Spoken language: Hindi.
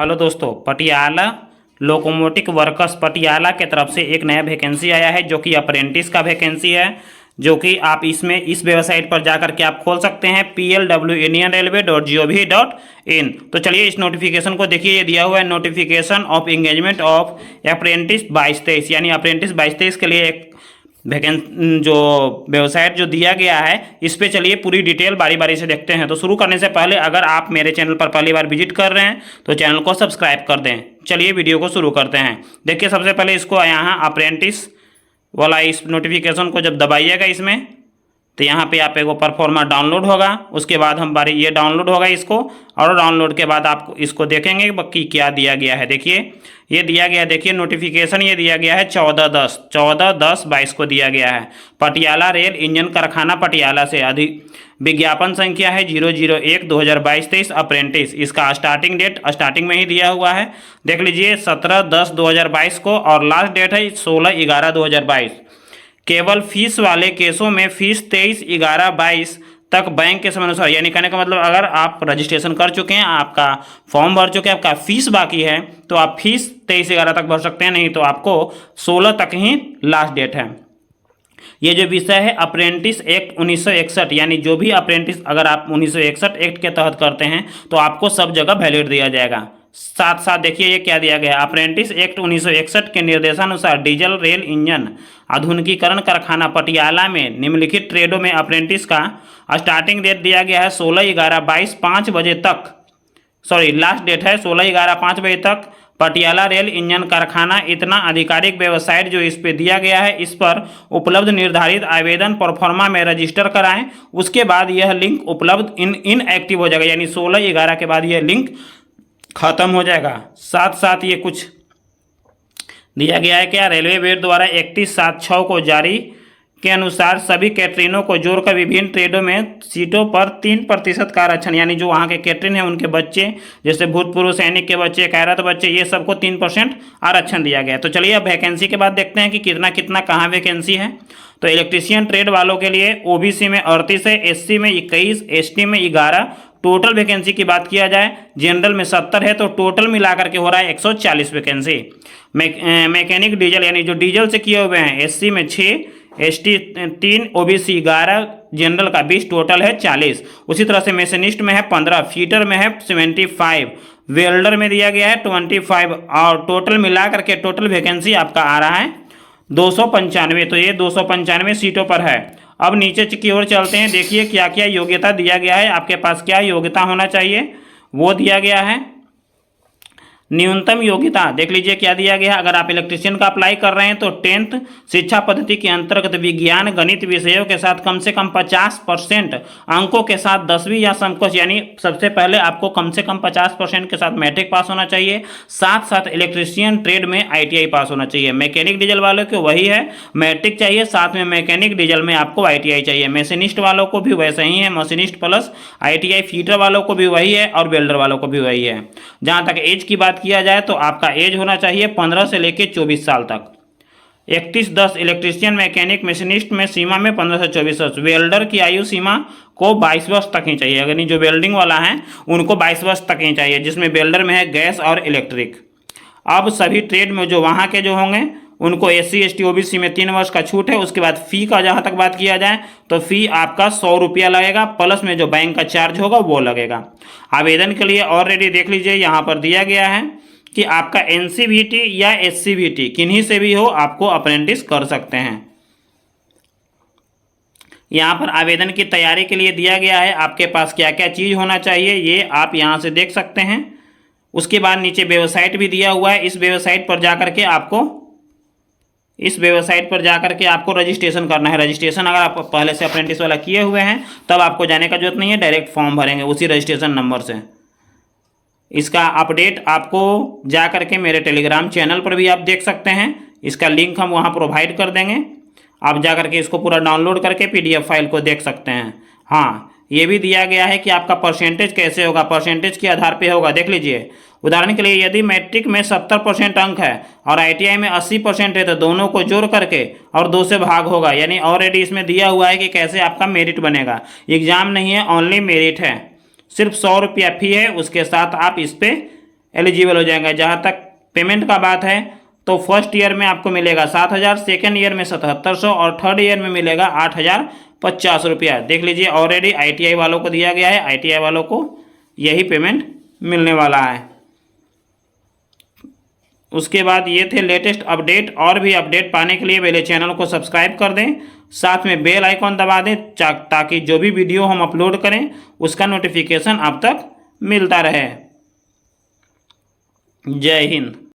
हेलो दोस्तों, पटियाला लोकोमोटिव वर्कर्स पटियाला के तरफ से एक नया वैकेंसी आया है जो कि अप्रेंटिस का वैकेंसी है, जो कि आप इसमें इस वेबसाइट पर जाकर के आप खोल सकते हैं PLW-IndianRailway.gov.in। तो चलिए इस नोटिफिकेशन को देखिए। ये दिया हुआ है notification of engagement of apprentice 22-23, यानी अप्रेंटिस 22-23 के लिए एक जो वेबसाइट जो दिया गया है, इस पे चलिए पूरी डिटेल बारी बारी से देखते हैं। तो शुरू करने से पहले अगर आप मेरे चैनल पर पहली बार विजिट कर रहे हैं तो चैनल को सब्सक्राइब कर दें। चलिए वीडियो को शुरू करते हैं। देखिए, सबसे पहले इसको यहाँ अप्रेंटिस वाला इस नोटिफिकेशन को जब दबाइएगा इसमें, तो यहाँ पे आप एगो परफॉर्मा डाउनलोड होगा। उसके बाद हम बारी ये डाउनलोड होगा इसको, और डाउनलोड के बाद आप इसको देखेंगे बाकी क्या दिया गया है। देखिए ये दिया गया है, देखिए नोटिफिकेशन ये दिया गया है 14/10/22 को दिया गया है। पटियाला रेल इंजन कारखाना पटियाला से अधिक विज्ञापन संख्या है 001/2022-23 अप्रेंटिस। इसका स्टार्टिंग डेट स्टार्टिंग में ही दिया हुआ है, देख लीजिए 17/10/2022 को, और लास्ट डेट है 16/11/2022। केवल फीस वाले केसों में फीस 23/11/22 तक बैंक के समयानुसार, यानी कहने का मतलब अगर आप रजिस्ट्रेशन कर चुके हैं, आपका फॉर्म भर चुके हैं, आपका फीस बाकी है, तो आप फीस 23/11 तक भर सकते हैं, नहीं तो आपको 16 तक ही लास्ट डेट है। ये जो विषय है अप्रेंटिस एक्ट 1961, यानी जो भी अप्रेंटिस अगर आप 1961 एक्ट के तहत करते हैं तो आपको सब जगह वैलिड दिया जाएगा। साथ साथ देखिए ये क्या दिया गया है, अप्रेंटिस एक्ट 1961 के निर्देशानुसार डीजल रेल इंजन आधुनिकीकरण कारखाना पटियाला में निम्नलिखित ट्रेडों में अप्रेंटिस का स्टार्टिंग डेट दिया गया है 16/11/22 5 बजे तक, लास्ट डेट है 16/11 5 बजे तक। पटियाला रेल इंजन कारखाना इतना आधिकारिक वेबसाइट जो इस पे दिया गया है, इस पर उपलब्ध निर्धारित आवेदन परफॉर्मा में रजिस्टर कराएं। उसके बाद यह लिंक उपलब्ध इनएक्टिव हो जाएगा, यानी 16/11 के बाद यह लिंक खत्म हो जाएगा। साथ साथ ये कुछ दिया गया है क्या, रेलवे बोर्ड द्वारा 31/7/6 को जारी के अनुसार सभी कैटरीनों को जोड़कर विभिन्न ट्रेडों में सीटों पर 3% का आरक्षण, यानी जो वहाँ के कैटरीन हैं उनके बच्चे, जैसे भूतपूर्व सैनिक के बच्चे, कैरत बच्चे, ये सबको 3% आरक्षण दिया गया है। तो चलिए अब वैकेंसी के बाद देखते हैं कि कितना कितना कहाँ वैकेंसी है। तो इलेक्ट्रीशियन ट्रेड वालों के लिए ओबीसी में 38 है, एससी में 21, एसटी में 11। टोटल वैकेंसी की बात किया जाए, जनरल में 70 है, तो टोटल मिलाकर के हो रहा है 140 वैकेंसी। मैकेनिक डीजल, यानी जो डीजल से किए हुए हैं, एससी में 6, एसटी 3, ओबीसी 11, जनरल का 20, टोटल है 40। उसी तरह से मैशनिस्ट में है 15, फीटर में है 75, वेल्डर में दिया गया है 25, और टोटल मिलाकर के टोटल वैकेंसी आपका आ रहा है 295। तो ये 295 सीटों पर है। अब नीचे की ओर चलते हैं, देखिए क्या क्या योग्यता दिया गया है, आपके पास क्या योग्यता होना चाहिए वो दिया गया है। न्यूनतम योग्यता देख लीजिए क्या दिया गया है। अगर आप इलेक्ट्रीशियन का अप्लाई कर रहे हैं तो 10th शिक्षा पद्धति के अंतर्गत विज्ञान गणित विषयों के साथ कम से कम 50% अंकों के साथ 10वीं या समकक्ष, यानी सबसे पहले आपको कम से कम 50% के साथ मैट्रिक पास होना चाहिए। साथ साथ इलेक्ट्रीशियन ट्रेड में ITI पास होना चाहिए। मैकेनिक डीजल वालों को वही है, मैट्रिक चाहिए, साथ में मैकेनिक डीजल में आपको ITI चाहिए। मशीनिस्ट वालों को भी वैसे ही है, मशीनिस्ट प्लस ITI। फीटर वालों को भी वही है, और वेल्डर वालों को भी वही है। जहाँ तक एज की बात किया जाए तो आपका एज होना चाहिए 15 से लेकर 24 साल तक। 31/10 इलेक्ट्रीशियन मैकेनिक मशीनिस्ट में सीमा में 15 से 24 वर्ष। वेल्डर की आयु सीमा को 22 वर्ष तक ही चाहिए, अगर जो वेल्डिंग वाला है उनको 22 वर्ष तक ही चाहिए, जिसमें वेल्डर में है गैस और इलेक्ट्रिक। अब सभी ट्रेड में जो वहाँ के जो होंगे उनको SC ST OBC में 3 वर्ष का छूट है। उसके बाद फ़ी का जहाँ तक बात किया जाए तो फ़ी आपका 100 रुपया लगेगा, प्लस में जो बैंक का चार्ज होगा वो लगेगा। आवेदन के लिए ऑलरेडी देख लीजिए यहाँ पर दिया गया है कि आपका NCVT या SCVT किन्हीं से भी हो, आपको अप्रेंटिस कर सकते हैं। यहाँ पर आवेदन की तैयारी के लिए दिया गया है आपके पास क्या क्या चीज़ होना चाहिए, ये आप यहाँ से देख सकते हैं। उसके बाद नीचे वेबसाइट भी दिया हुआ है, इस वेबसाइट पर जाकर के आपको रजिस्ट्रेशन करना है। रजिस्ट्रेशन अगर आप पहले से अप्रेंटिस वाला किए हुए हैं तब आपको जाने का जरूरत नहीं है, डायरेक्ट फॉर्म भरेंगे उसी रजिस्ट्रेशन नंबर से। इसका अपडेट आपको जा करके मेरे टेलीग्राम चैनल पर भी आप देख सकते हैं, इसका लिंक हम वहाँ प्रोवाइड कर देंगे। आप जा करके इसको पूरा डाउनलोड करके PDF फाइल को देख सकते हैं। हाँ, ये भी दिया गया है कि आपका परसेंटेज कैसे होगा, परसेंटेज के आधार पे होगा। देख लीजिए, उदाहरण के लिए यदि मैट्रिक में 70% अंक है और ITI में 80% है तो दोनों को जोड़ करके और 2 से भाग होगा, यानी ऑलरेडी इसमें दिया हुआ है कि कैसे आपका मेरिट बनेगा। एग्जाम नहीं है, ओनली मेरिट है। सिर्फ 100 रुपया फी है, उसके साथ आप इस पर एलिजिबल हो जाएंगे। जहाँ तक पेमेंट का बात है तो फर्स्ट ईयर में आपको मिलेगा 7,000, सेकेंड ईयर में 7,700 और थर्ड ईयर में मिलेगा 8,050 रुपया। देख लीजिए ऑलरेडी ITI वालों को दिया गया है, ITI वालों को यही पेमेंट मिलने वाला है। उसके बाद ये थे लेटेस्ट अपडेट। और भी अपडेट पाने के लिए मेरे चैनल को सब्सक्राइब कर दें, साथ में बेल आइकॉन दबा दें ताकि जो भी वीडियो हम अपलोड करें उसका नोटिफिकेशन आप तक मिलता रहे। जय हिंद।